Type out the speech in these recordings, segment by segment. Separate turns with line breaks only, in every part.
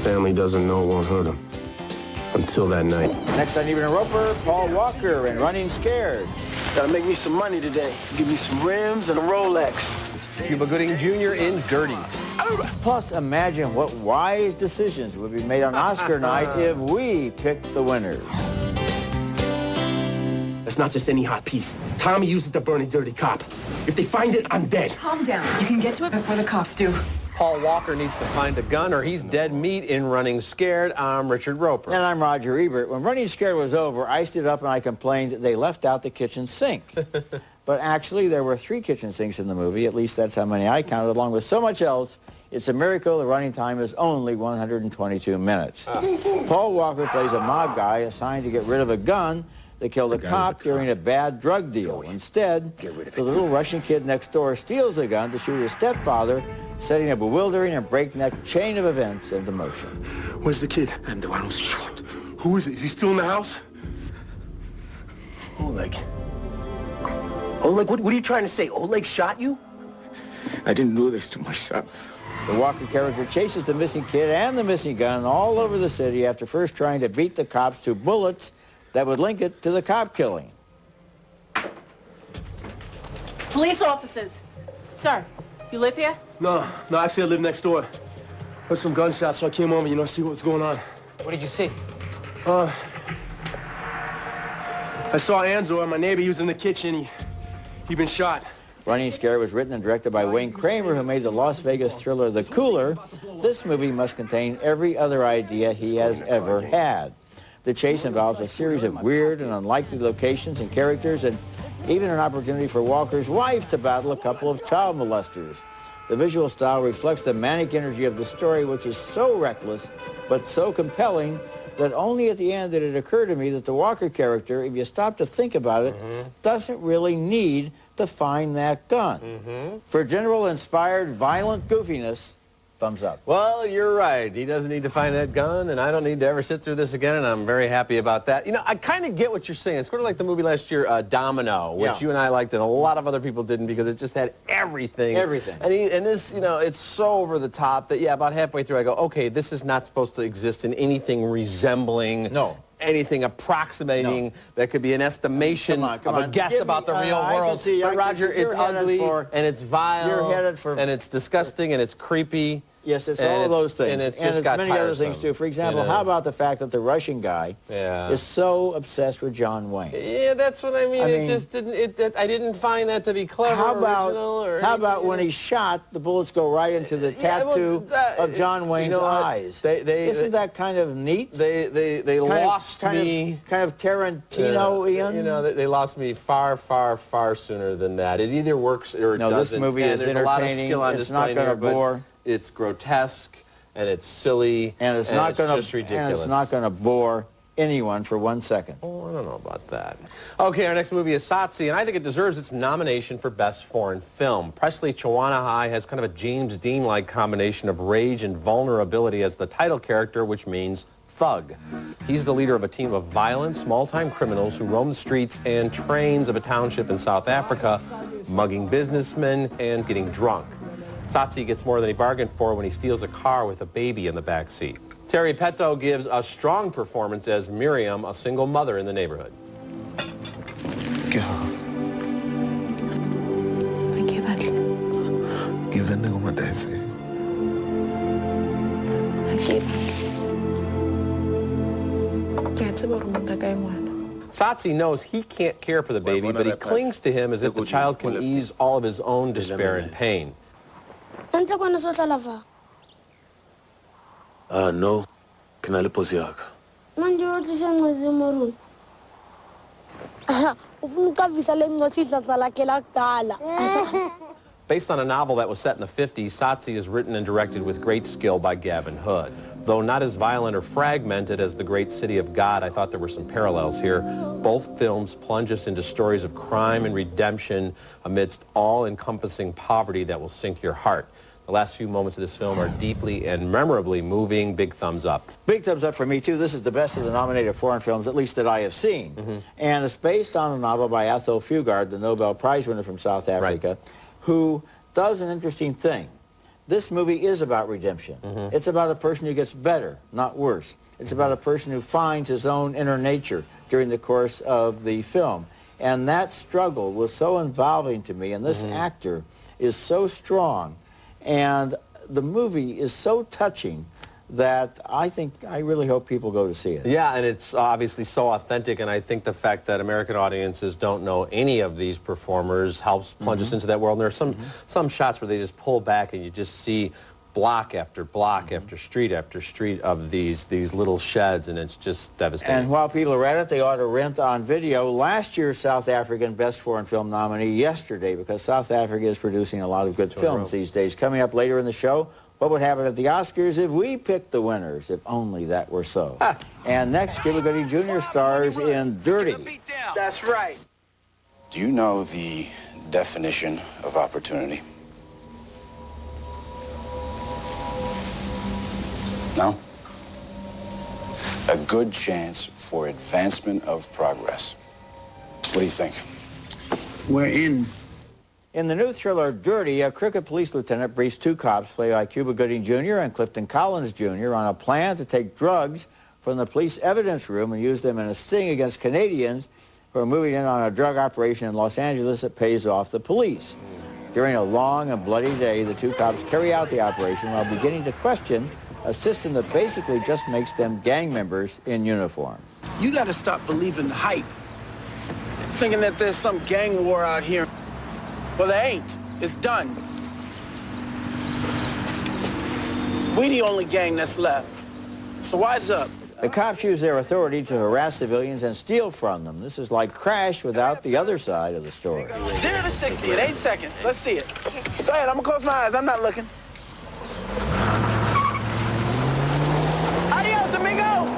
family doesn't know won't hurt him. Until that night.
Next on Ebert and Roeper, Paul Walker in Running Scared.
Gotta make me some money today. Give me some rims and a Rolex.
Cuba Gooding Jr. in Dirty.
Plus, imagine what wise decisions would be made on Oscar night if we picked the winners.
It's not just any hot piece. Tommy used it to burn a dirty cop. If they find it, I'm dead.
Calm down. You can get to it before the cops do.
Paul Walker needs to find a gun or he's dead meat in Running Scared. I'm Richard Roeper.
And I'm Roger Ebert. When Running Scared was over, I stood up and I complained that they left out the kitchen sink. But actually, there were 3 kitchen sinks in the movie. At least that's how many I counted, along with so much else. It's a miracle the running time is only 122 minutes. Paul Walker plays a mob guy assigned to get rid of a gun that killed a cop during a bad drug deal. Instead, the little Russian kid next door steals a gun to shoot his stepfather, setting a bewildering and breakneck chain of events into motion.
Where's the kid? I'm the one who's shot. Who is it? Is he still in the house? Oleg. Oleg, what are you trying to say? Oleg shot you? I didn't do this to myself.
The Walker character chases the missing kid and the missing gun all over the city after first trying to beat the cops to bullets that would link it to the cop killing.
Police officers. Sir, you live here?
No, actually I live next door. Heard some gunshots, so I came over, see what was going on.
What did you see?
I saw Anzor, my neighbor. He was in the kitchen. He'd been shot.
Running Scared was written and directed by Wayne Kramer, who made the Las Vegas thriller The Cooler. This movie must contain every other idea he has ever had. The chase involves a series of weird and unlikely locations and characters, and even an opportunity for Walker's wife to battle a couple of child molesters. The visual style reflects the manic energy of the story, which is so reckless but so compelling that only at the end did it occur to me that the Walker character, if you stop to think about it, doesn't really need to find that gun. For general inspired violent goofiness, thumbs up.
Well, you're right. He doesn't need to find that gun, and I don't need to ever sit through this again, and I'm very happy about that. I kind of get what you're saying. It's sort of like the movie last year, Domino, which you and I liked, and a lot of other people didn't because it just had everything.
Everything.
And this, it's so over the top that, about halfway through I go, okay, this is not supposed to exist in anything resembling... anything approximating that could be an estimation of a guess about the real world. But Roger, it's ugly, and it's vile, and it's disgusting, and it's creepy.
Yes, it's all of those things.
And it's
many other things, too. For example, how about the fact that the Russian guy is so obsessed with John Wayne?
Yeah, that's what I mean. It just didn't, I didn't find that to be clever
how
about,
when he's shot, the bullets go right into the tattoo of John Wayne's eyes? Isn't that kind of neat?
They lost me.
Kind of Tarantino-ian?
They lost me far, far, far sooner than that. It either works or it doesn't.
No, this movie is entertaining. It's not going to bore.
It's grotesque, and it's silly,
and it's just ridiculous. And it's not going to bore anyone for 1 second.
Oh, I don't know about that. Okay, our next movie is Tsotsi, and I think it deserves its nomination for Best Foreign Film. Presley Chawanahi has kind of a James Dean-like combination of rage and vulnerability as the title character, which means thug. He's the leader of a team of violent, small-time criminals who roam the streets and trains of a township in South Africa, mugging businessmen and getting drunk. Tsotsi gets more than he bargained for when he steals a car with a baby in the back seat. Terry Petto gives a strong performance as Miriam, a single mother in the neighborhood.
Thank you, Matt.
Give a nigga what they say.
Tsotsi knows he can't care for the baby, but he clings to him as if the child can ease all of his own despair and pain.
No, ke na le poso ya ka.
Manje o tlisa ncwezi moruni. Ufuna ukavisa le ncwadi idladla lakhe lakudala.
Based on a novel that was set in the 50s, Tsotsi is written and directed with great skill by Gavin Hood. Though not as violent or fragmented as The Great City of God, I thought there were some parallels here. Both films plunge us into stories of crime and redemption amidst all-encompassing poverty that will sink your heart. The last few moments of this film are deeply and memorably moving. Big thumbs up.
Big thumbs up for me, too. This is the best of the nominated foreign films, at least that I have seen. And it's based on a novel by Athol Fugard, the Nobel Prize winner from South Africa, who does an interesting thing. this movie is about redemption. It's about a person who gets better, not worse. It's about a person who finds his own inner nature during the course of the film. And that struggle was so involving to me, and this actor is so strong, and the movie is so touching that I really hope people go to see it.
Yeah, and it's obviously so authentic, and I think the fact that American audiences don't know any of these performers helps plunge us into that world. And there are some shots where they just pull back and you just see block after block after street of these little sheds, and it's just devastating.
And while people are at it, they ought to rent on video last year's South African Best Foreign Film nominee yesterday, because South Africa is producing a lot of good films these days. Coming up later in the show, what would happen at the Oscars if we picked the winners? If only that were so. And next, Cuba Gooding Jr. stars in Dirty.
That's right.
Do you know the definition of opportunity? No? A good chance for advancement of progress. What do you think?
We're in.
In the new thriller Dirty, a crooked police lieutenant briefs two cops, played by Cuba Gooding Jr. and Clifton Collins Jr., on a plan to take drugs from the police evidence room and use them in a sting against Canadians who are moving in on a drug operation in Los Angeles that pays off the police. During a long and bloody day, the two cops carry out the operation while beginning to question a system that basically just makes them gang members in uniform.
You gotta stop believing the hype. Thinking that there's some gang war out here. Well, there ain't. It's done. We the only gang that's left. So wise up.
The cops use their authority to harass civilians and steal from them. This is like Crash without the other side of the story.
0 to 60 in 8 seconds. Let's see it. Go ahead, I'm gonna close my eyes. I'm not looking. Adios, amigo!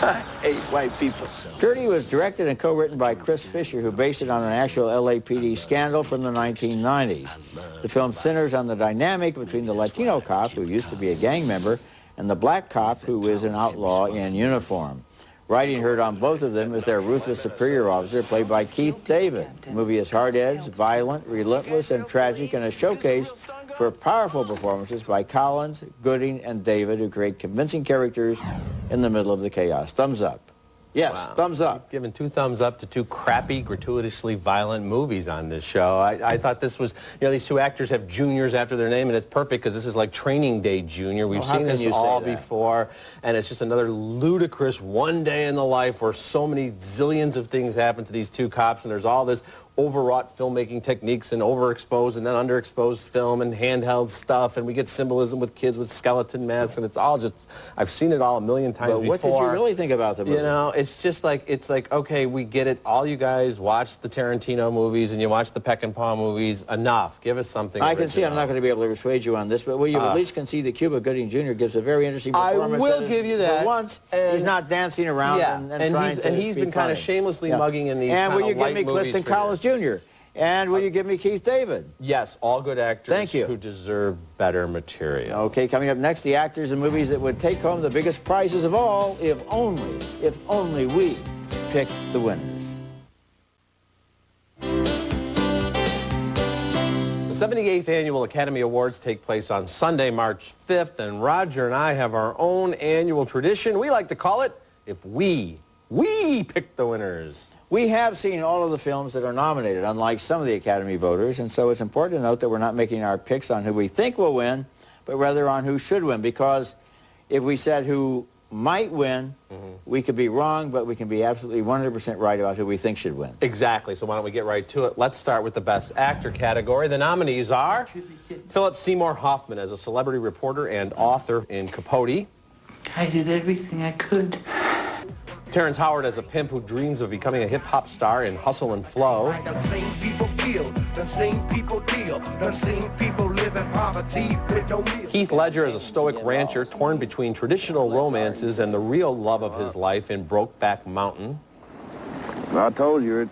I hate white people.
Dirty was directed and co-written by Chris Fisher, who based it on an actual LAPD scandal from the 1990s. The film centers on the dynamic between the Latino cop, who used to be a gang member, and the black cop, who is an outlaw in uniform. Writing heard on both of them is their ruthless superior officer, played by Keith David. The movie is hard-edged, violent, relentless, and tragic, and a showcase for powerful performances by Collins, Gooding, and David, who create convincing characters in the middle of the chaos. Thumbs up. Yes, wow. Thumbs up.
Giving 2 thumbs up to 2 crappy, gratuitously violent movies on this show. I thought this was, these 2 actors have juniors after their name, and it's perfect because this is like Training Day Junior. We've seen this all before, and it's just another ludicrous one day in the life where so many zillions of things happen to these 2 cops, and there's all this overwrought filmmaking techniques and overexposed and then underexposed film and handheld stuff, and we get symbolism with kids with skeleton masks, and it's all just, I've seen it all a million times before.
What did you really think about the movie?
It's just like, okay, we get it. All you guys watch the Tarantino movies and you watch the Peck and Paw movies. Enough. Give us something
I can see I'm not going to be able to persuade you on this, but will you at least concede that Cuba Gooding Jr. gives a very interesting performance?
I will give you that.
For once, he's not dancing around and trying to
he's been kind of shamelessly mugging in these
And will you give me Clifton Collins Jr.? And will you give me Keith David?
Yes, all good actors.
Thank you.
Who deserve better material.
Okay, coming up next, the actors and movies that would take home the biggest prizes of all if only we picked the winners.
The 78th Annual Academy Awards take place on Sunday, March 5th, and Roger and I have our own annual tradition. We like to call it, If We Pick the Winners.
We have seen all of the films that are nominated, unlike some of the Academy voters, and so it's important to note that we're not making our picks on who we think will win, but rather on who should win, because if we said who might win, we could be wrong, but we can be absolutely 100% right about who we think should win.
Exactly, so why don't we get right to it. Let's start with the Best Actor category. The nominees are Philip Seymour Hoffman as a celebrity reporter and author in Capote.
I did everything I could.
Terrence Howard as a pimp who dreams of becoming a hip-hop star in Hustle and Flow. Heath Ledger as a stoic rancher torn between traditional romances and the real love of his life in Brokeback Mountain.
I told you, it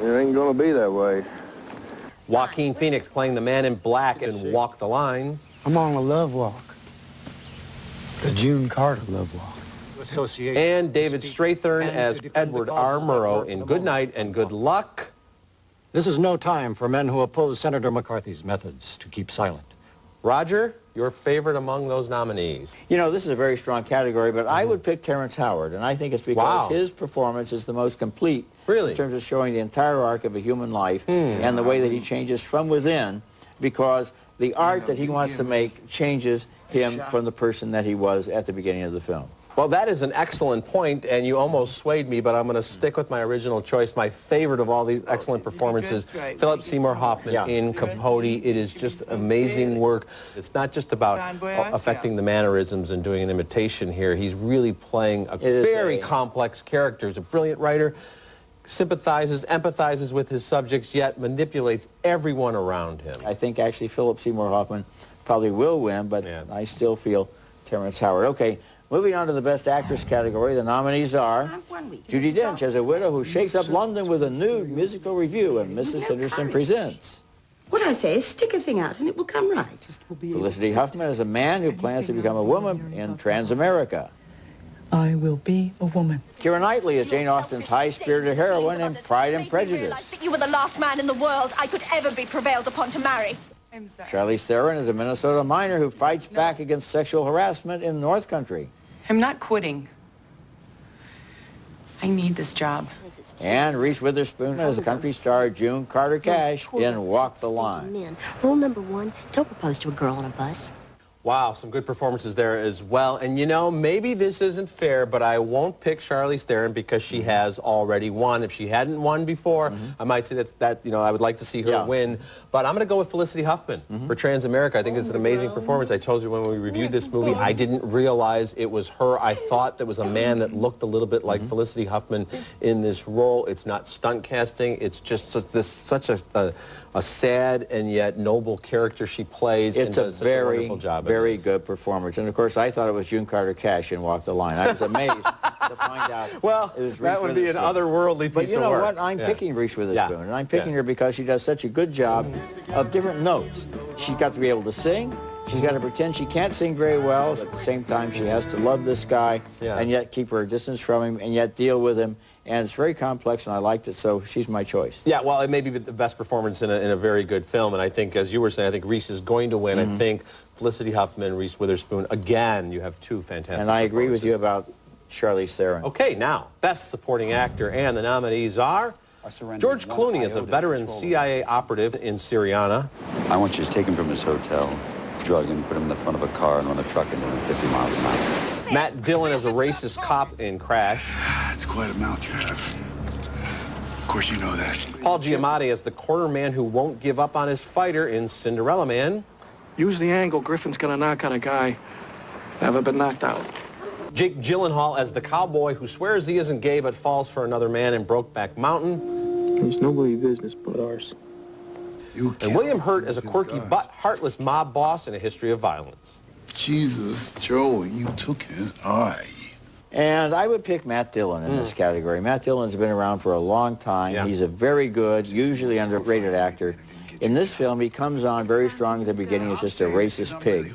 ain't gonna be that way.
Joaquin Phoenix playing the man in black in Walk the Line.
I'm on a love walk. The June Carter love walk.
And David Strathairn as Edward R. Murrow in Good Night and Good Luck.
This is no time for men who oppose Senator McCarthy's methods to keep silent.
Roger, your favorite among those nominees?
You know, this is a very strong category, but I would pick Terrence Howard, and I think it's because his performance is the most complete in terms of showing the entire arc of a human life and the way that he changes from within, because the art that he wants to make changes him from the person that he was at the beginning of the film.
Well, that is an excellent point, and you almost swayed me, but I'm going to stick with my original choice. My favorite of all these excellent performances, Philip Seymour Hoffman in Capote. It is just amazing work. It's not just about affecting the mannerisms and doing an imitation here. He's really playing a very complex character. He's a brilliant writer, sympathizes, empathizes with his subjects, yet manipulates everyone around him.
I think actually Philip Seymour Hoffman probably will win, but I still feel Terrence Howard. Okay. Moving on to the Best Actress category, the nominees are Judi Dench as a widow who shakes up London with a new musical review in Mrs. Henderson Presents.
What I say is stick a thing out and it will come right.
Felicity Huffman as a man who plans to become a woman in Transamerica.
I will be a woman.
Keira Knightley as Jane Austen's high-spirited heroine in Pride and Prejudice.
That you were the last man in the world I could ever be prevailed upon to marry. I'm sorry.
Charlize Theron as a Minnesota miner who fights back against sexual harassment in North Country.
I'm not quitting. I need this job.
And Reese Witherspoon as the country star June Carter Cash in Walk the Line.
Rule number 1, don't propose to a girl on a bus.
Wow, some good performances there as well. And you know, maybe this isn't fair, but I won't pick Charlize Theron because she has already won. If she hadn't won before, I might say that you know, I would like to see her win. But I'm going to go with Felicity Huffman for Transamerica. I think it's an amazing performance. I told you when we reviewed this movie, I didn't realize it was her. I thought there was a man that looked a little bit like Felicity Huffman in this role. It's not stunt casting. It's just such a sad and yet noble character she plays.
It's a very good performance. And of course, I thought it was June Carter Cash in Walk the Line. I was amazed to find out it was Reese
that would be an otherworldly piece of work.
But you know what? I'm picking Reese Witherspoon, and I'm picking her because she does such a good job of different notes. She's got to be able to sing. She's got to pretend she can't sing very well. At the same time, she has to love this guy and yet keep her distance from him and yet deal with him. And it's very complex, and I liked it, so she's my choice.
Yeah, well, it may be the best performance in a very good film, and I think, as you were saying, I think Reese is going to win. I think Felicity Huffman, Reese Witherspoon, again, you have two fantastic
And I agree with you about Charlize Theron.
Okay, now, Best Supporting Actor, and the nominees are George Clooney as a veteran CIA operative in Syriana.
I want you to take him from his hotel, drug him, put him in the front of a car, and run a truck into him 50 miles an hour.
Matt Dillon as a racist cop in Crash.
It's quite a mouth you have. Of course you know that.
Paul Giamatti as the corner man who won't give up on his fighter in Cinderella Man.
Use the angle. Griffin's gonna knock out a guy. Haven't been knocked out.
Jake Gyllenhaal as the cowboy who swears he isn't gay but falls for another man in Brokeback Mountain.
It's nobody's business but ours.
And William Hurt as a quirky but heartless mob boss in A History of Violence.
Jesus, Joe, you took his eye.
And I would pick Matt Dillon in this category. Matt Dillon's been around for a long time. He's a very good, usually underrated actor. In this film, he comes on very strong at the beginning as just a racist pig.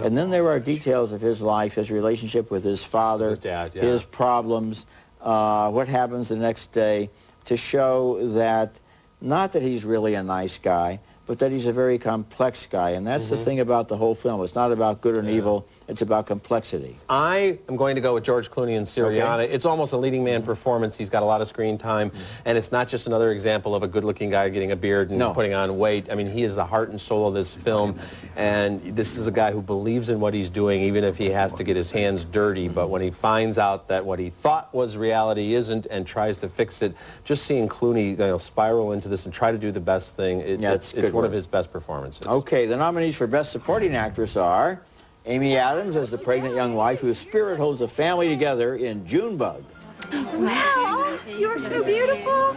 And then there are details of his life, his relationship with his father,
his dad,
his problems, what happens the next day, to show that, not that he's really a nice guy, but that he's a very complex guy. And that's the thing about the whole film. It's not about good and evil. It's about complexity.
I am going to go with George Clooney in Syriana. Okay. It's almost a leading man performance. He's got a lot of screen time. And it's not just another example of a good-looking guy getting a beard and putting on weight. I mean, he is the heart and soul of this film. And this is a guy who believes in what he's doing, even if he has to get his hands dirty. But when he finds out that what he thought was reality isn't and tries to fix it, just seeing Clooney spiral into this and try to do the best thing, it's one of his best performances.
Okay, the nominees for Best Supporting Actress are Amy Adams as the pregnant young wife whose spirit holds a family together in Junebug.
Well, you're so beautiful.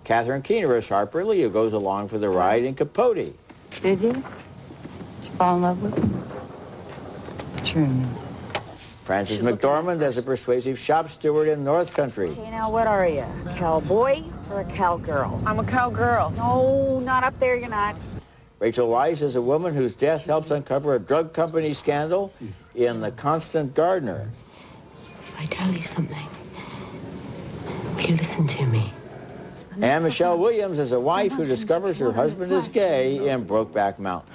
Catherine Keener as Harper Lee, who goes along for the ride in Capote.
Did you? Did you fall in love with him? True.
Frances McDormand as a persuasive shop steward in North Country.
Okay, now what are you? A cowboy or a cowgirl?
I'm a cowgirl.
No, not up there, you're not.
Rachel Weisz is a woman whose death helps uncover a drug company scandal in The Constant Gardener.
If I tell you something, will you listen to me?
And Michelle Williams is a wife who discovers her husband is gay in Brokeback Mountain.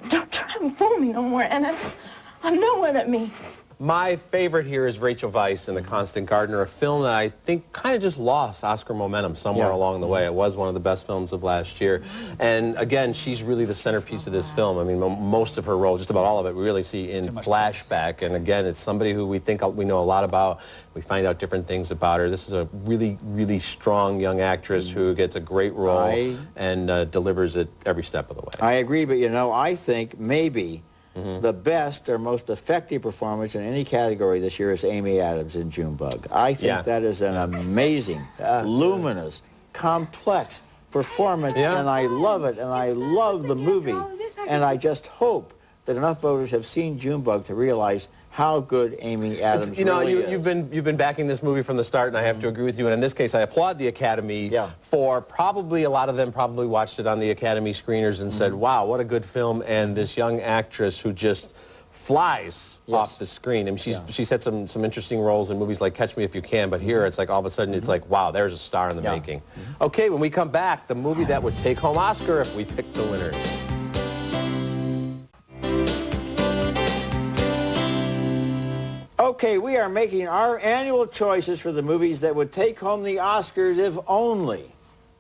Don't try and fool me no more, Ennis. I know what it means.
My favorite here is Rachel Weisz in The Constant Gardener, a film that I think kind of just lost Oscar momentum somewhere along the way. It was one of the best films of last year. And again, she's really the centerpiece of this film. I mean, most of her role, just about all of it, we really see in flashback. And again, it's somebody who we think we know a lot about. We find out different things about her. This is a really, really strong young actress who gets a great role and delivers it every step of the way.
I agree, but you know, I think maybe the best or most effective performance in any category this year is Amy Adams in Junebug. I think that is an amazing, luminous, complex performance, and I love it, and I love the movie. And I just hope that enough voters have seen Junebug to realize how good Amy Adams really is.
You've been backing this movie from the start, and I have to agree with you. And in this case, I applaud the Academy for probably, a lot of them probably watched it on the Academy screeners and said, wow, what a good film, and this young actress who just flies off the screen. I mean, she's had some interesting roles in movies like Catch Me If You Can, but here it's like all of a sudden it's like, wow, there's a star in the making. Okay, when we come back, the movie that would take home Oscar if we picked the winners.
Okay, we are making our annual choices for the movies that would take home the Oscars if only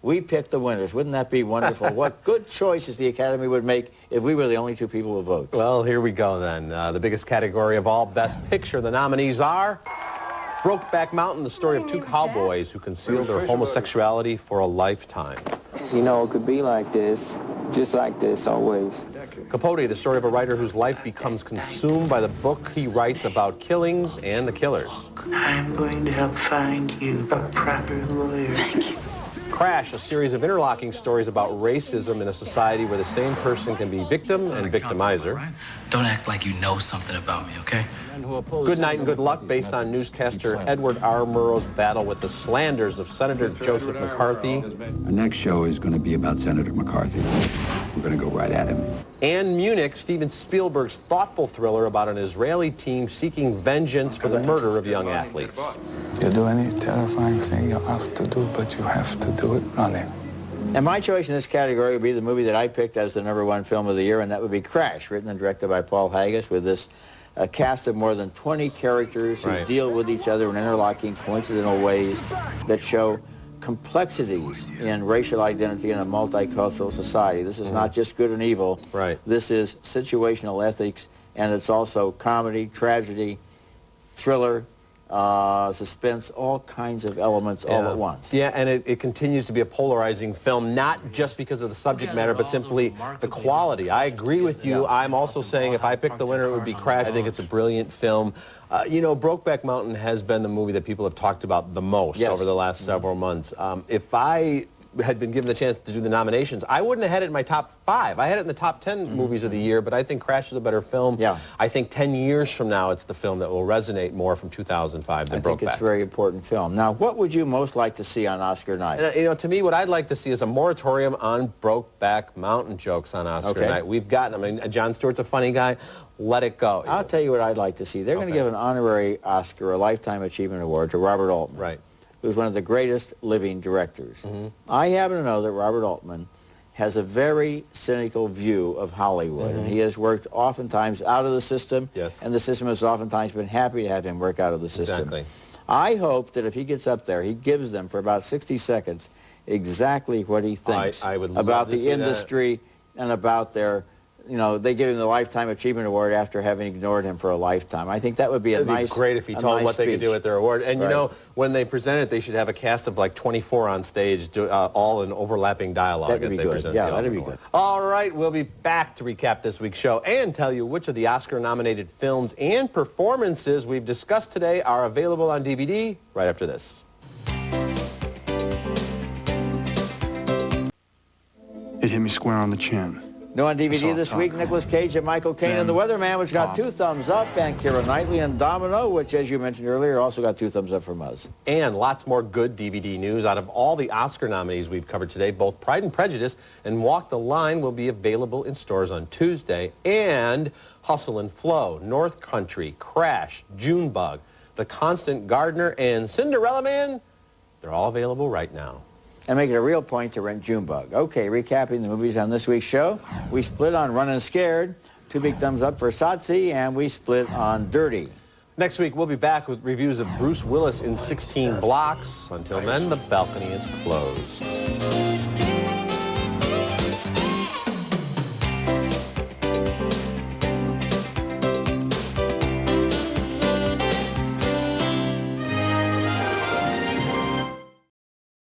we picked the winners. Wouldn't that be wonderful? What good choices the Academy would make if we were the only two people who vote.
Well, here we go then. The biggest category of all, Best Picture. The nominees are Brokeback Mountain, the story of two cowboys who concealed their homosexuality for a lifetime.
You know, it could be like this, just like this always.
Capote, the story of a writer whose life becomes consumed by the book he writes about killings and the killers.
I'm going to help find you a proper lawyer.
Thank you.
Crash, a series of interlocking stories about racism in a society where the same person can be victim and victimizer.
Don't act like you know something about me, okay?
Good Night and Good Luck, based on newscaster Edward R. Murrow's battle with the slanders of Senator Joseph McCarthy.
Our next show is going to be about Senator McCarthy. We're going to go right at him.
And Munich, Steven Spielberg's thoughtful thriller about an Israeli team seeking vengeance for the murder of young athletes.
You do any terrifying thing you're asked to do, but you have to do it running.
And my choice in this category would be the movie that I picked as the #1 film of the year, and that would be Crash, written and directed by Paul Haggis, with this cast of more than 20 characters who deal with each other in interlocking, coincidental ways that show complexities in racial identity in a multicultural society. This is not just good and evil. This is situational ethics, and it's also comedy, tragedy, thriller, suspense, all kinds of elements all at once.
Yeah, and it continues to be a polarizing film, not just because of the subject matter, but simply the quality. I agree with you. I'm also saying if I picked the winner, it would be Crash. I think it's a brilliant film. You know, Brokeback Mountain has been the movie that people have talked about the most over the last several months. If I had been given the chance to do the nominations, I wouldn't have had it in my top 5. I had it in the top 10 movies of the year, but I think Crash is a better film. I think 10 years from now, it's the film that will resonate more from 2005 than Brokeback.
I think it's a very important film. Now, what would you most like to see on Oscar night?
You know, to me, what I'd like to see is a moratorium on Brokeback Mountain jokes on Oscar night. We've gotten, I mean, Jon Stewart's a funny guy. Let it go.
I'll tell you what I'd like to see. They're going to give an honorary Oscar, a Lifetime Achievement Award, to Robert Altman. Who's one of the greatest living directors. I happen to know that Robert Altman has a very cynical view of Hollywood, and he has worked oftentimes out of the system, and the system has oftentimes been happy to have him work out of the system. I hope that if he gets up there, he gives them for about 60 seconds exactly what he thinks about the industry and about their, you know, they give him the Lifetime Achievement Award after having ignored him for a lifetime. I think that would be a nice
It'd be great if he told what they could do with their award. And, you know, when they present it, they should have a cast of like 24 on stage, all in overlapping dialogue.
That would be good. Yeah, that'd be good.
All right, we'll be back to recap this week's show and tell you which of the Oscar-nominated films and performances we've discussed today are available on DVD right after this.
It hit me square on the chin.
New on DVD this week, Nicolas Cage and Michael Caine in The Weatherman, which got 2 thumbs up, and Keira Knightley and Domino, which, as you mentioned earlier, also got 2 thumbs up from us.
And lots more good DVD news. Out of all the Oscar nominees we've covered today, both Pride and Prejudice and Walk the Line will be available in stores on Tuesday. And Hustle and Flow, North Country, Crash, Junebug, The Constant Gardener, and Cinderella Man, they're all available right now.
and make it a real point to rent Junebug. Okay, recapping the movies on this week's show. We split on Runnin' Scared, 2 big thumbs up for Tsotsi, and we split on Dirty.
Next week, we'll be back with reviews of Bruce Willis in 16 Blocks. Until then, the balcony is closed.